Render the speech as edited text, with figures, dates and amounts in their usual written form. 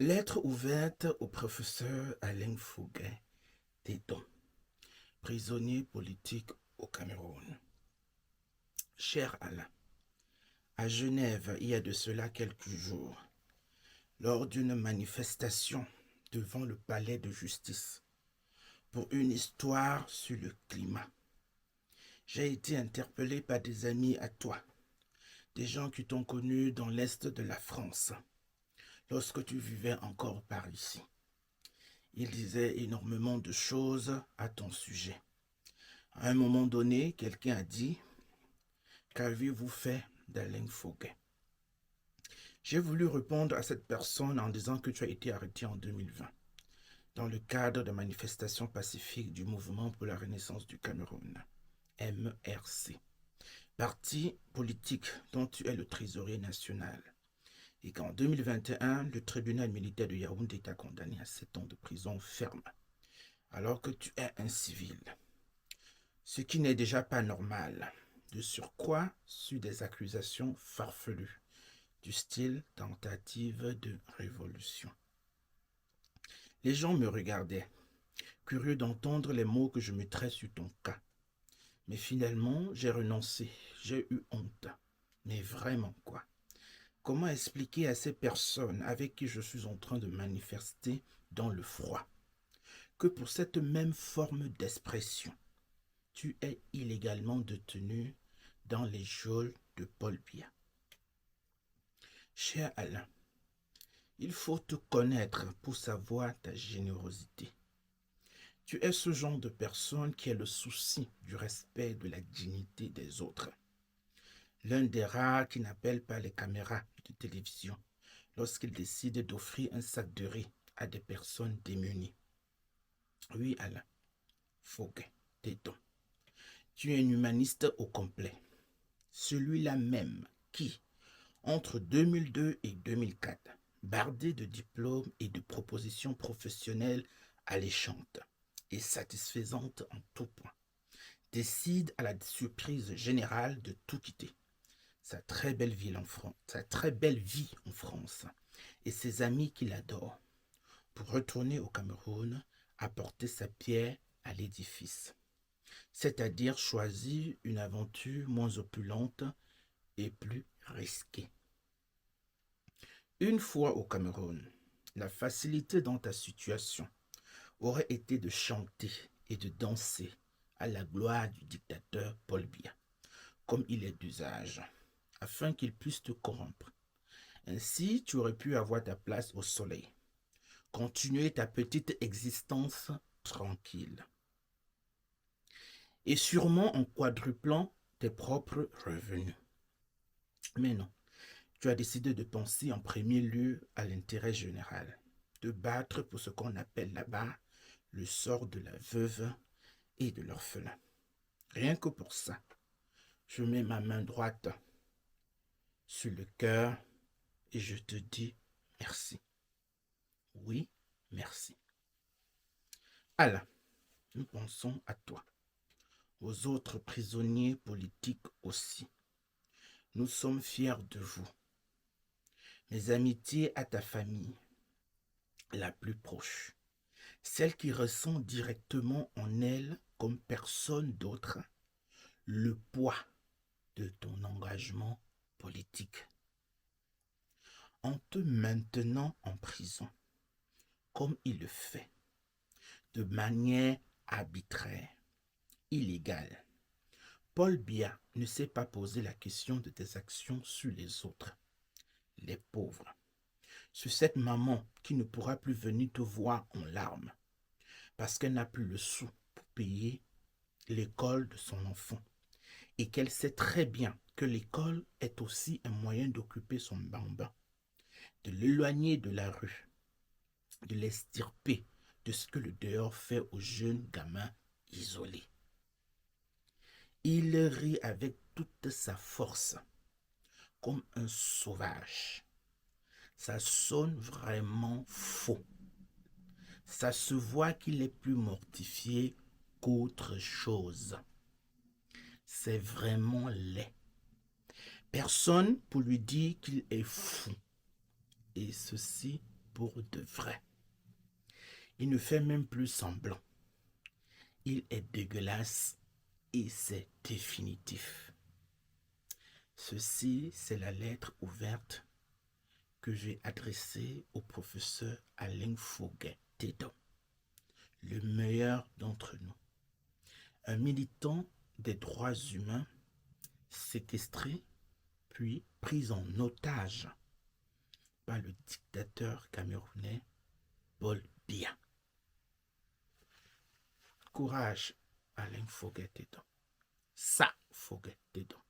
Lettre ouverte au professeur Alain Fouguet Téton, prisonnier politique au Cameroun. Cher Alain, à Genève, il y a de cela quelques jours, lors d'une manifestation devant le palais de justice pour une histoire sur le climat, j'ai été interpellé par des amis à toi, des gens qui t'ont connu dans l'Est de la France, lorsque tu vivais encore par ici. Ils disaient énormément de choses à ton sujet. À un moment donné, quelqu'un a dit: qu'avez-vous fait d'Alain Fouguet? J'ai voulu répondre à cette personne en disant que tu as été arrêté en 2020 dans le cadre de manifestations pacifiques du Mouvement pour la Renaissance du Cameroun, MRC, parti politique dont tu es le trésorier national, et qu'en 2021, le tribunal militaire de Yaoundé t'a condamné à 7 ans de prison ferme, alors que tu es un civil. Ce qui n'est déjà pas normal. De surcroît, sur des accusations farfelues, du style tentative de révolution. Les gens me regardaient, curieux d'entendre les mots que je mettrais sur ton cas. Mais finalement, j'ai renoncé, j'ai eu honte. Mais vraiment quoi? Comment expliquer à ces personnes avec qui je suis en train de manifester dans le froid que pour cette même forme d'expression, tu es illégalement détenu dans les geôles de Paul Biya? Cher Alain, il faut te connaître pour savoir ta générosité. Tu es ce genre de personne qui a le souci du respect de la dignité des autres. L'un des rares qui n'appelle pas les caméras de télévision lorsqu'il décide d'offrir un sac de riz à des personnes démunies. Oui, Alain, Fouguet, Téton, tu es un humaniste au complet. Celui-là même qui, entre 2002 et 2004, bardé de diplômes et de propositions professionnelles alléchantes et satisfaisantes en tout point, décide à la surprise générale de tout quitter. Sa très belle vie en France et ses amis qu'il adore pour retourner au Cameroun apporter sa pierre à l'édifice, c'est-à-dire choisir une aventure moins opulente et plus risquée. Une fois au Cameroun, la facilité dans ta situation aurait été de chanter et de danser à la gloire du dictateur Paul Biya, comme il est d'usage, afin qu'il puisse te corrompre. Ainsi, tu aurais pu avoir ta place au soleil, continuer ta petite existence tranquille, et sûrement en quadruplant tes propres revenus. Mais non, tu as décidé de penser en premier lieu à l'intérêt général, de battre pour ce qu'on appelle là-bas le sort de la veuve et de l'orphelin. Rien que pour ça, je mets ma main droite sur le cœur et je te dis merci. Oui, merci. Alain, nous pensons à toi, aux autres prisonniers politiques aussi. Nous sommes fiers de vous. Mes amitiés à ta famille, la plus proche, celle qui ressent directement en elle, comme personne d'autre, le poids de ton engagement politique. En te maintenant en prison, comme il le fait, de manière arbitraire, illégale, Paul Biya ne s'est pas posé la question de tes actions sur les autres, les pauvres, sur cette maman qui ne pourra plus venir te voir en larmes parce qu'elle n'a plus le sou pour payer l'école de son enfant et qu'elle sait très bien que l'école est aussi un moyen d'occuper son bambin, de l'éloigner de la rue, de l'extirper de ce que le dehors fait aux jeunes gamins isolés. Il rit avec toute sa force, comme un sauvage. Ça sonne vraiment faux. Ça se voit qu'il est plus mortifié qu'autre chose. C'est vraiment laid. Personne pour lui dire qu'il est fou. Et ceci pour de vrai. Il ne fait même plus semblant. Il est dégueulasse et c'est définitif. Ceci, c'est la lettre ouverte que j'ai adressée au professeur Alain Fouguet-Tédon, le meilleur d'entre nous. Un militant des droits humains séquestré puis pris en otage par le dictateur camerounais Paul Biya. Courage, Alain Fouguet-Tédon. Ça, Fouguet-Tédon.